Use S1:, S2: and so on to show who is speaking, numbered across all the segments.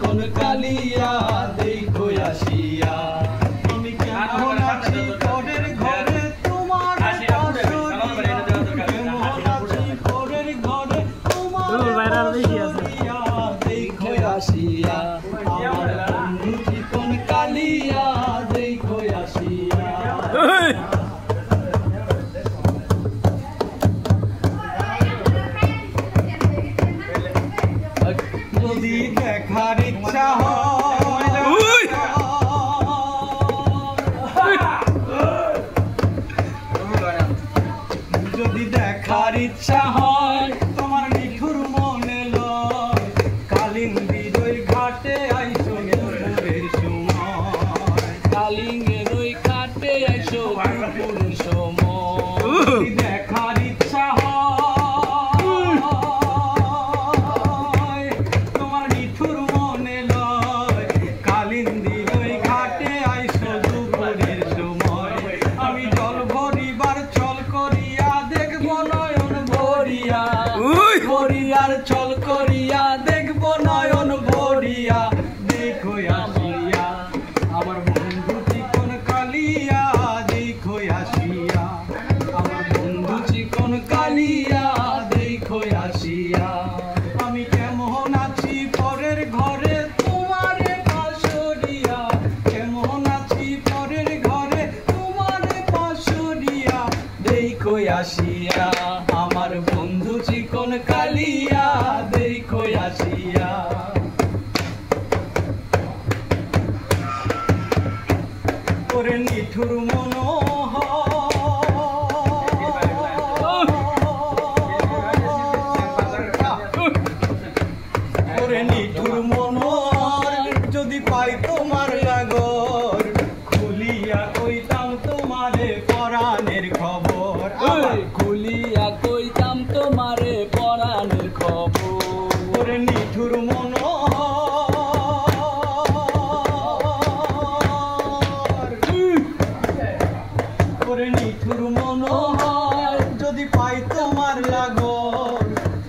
S1: চিকন কালিয়া দেখো আসিয়া আমি কেমন আছি পরের ঘরে তোমার পাশরিয়া কেমন আছি পরের ঘরে তোমার পাশরিয়া দেখো আসিয়া আমার বন্ধু চিকন কালিয়া দেখো আসিয়া যদি দেখার ইচ্ছা হয় যদি দেখার ইচ্ছা হয় তোমার নিঠুর মনে লয় কালিন্দীর ওই ঘাটে আইসো দুপুরের সময় কালিঙ্গের ওই ঘাটে আইসো দুপুরের সময় দেখার ইচ্ছা আর চল করিয়া দেখবো নয়ন ভরিয়া দেখো আসিয়া আমার বন্ধু চিকন কালিয়া দেখো আসিয়া আমার বন্ধু চিকন কালিয়া দেখো আসিয়া আমি কেমন আছি পরের ঘরে তোমার পাশরিয়া কেমন আছি পরের ঘরে তোমার পাশরিয়া দেখো আসিয়া আমার বন্ধু চিকন কালিয়া দেখো আসিয়া ওরে নিঠুর ওরে নিঠুর মনোহর যদি পাই তোমার লাগর খুলিয়া কইতাম তোমারে পরাণের খবর খুলিয়া কইতাম তোমারে পরাণের খবর ওরে নিঠুর মনোহর ওরে নিঠুর মনোহর যদি পাই তোমার লাগর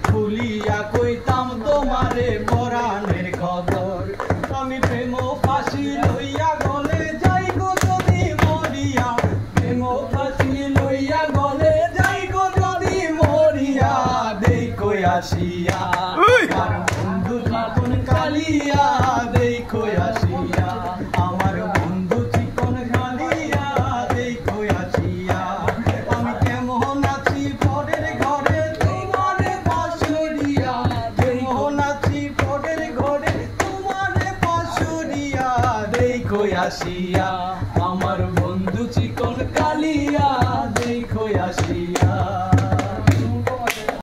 S1: খুলিয়া কইতাম তোমারে পরাণের খবর আমি প্রেম ফাঁসি লইয়া গলে যাই গো যদি মরিয়া প্রেম ফাঁসি লইয়া গলে যাই গো যদি মরিয়া দেখো আসিয়া আমার বন্ধু চিকন কালিয়া দেখো আসিয়া আমার বন্ধু চিকন কালিয়া দেখো আসিয়া আমি কেমন আছি পরের ঘরে তোমার পাশরিয়া কেমন আছি পরের ঘরে তোমার পাশরিয়া দেখো আসিয়া আমার বন্ধু চিকন কালিয়া দেখো আসিয়া।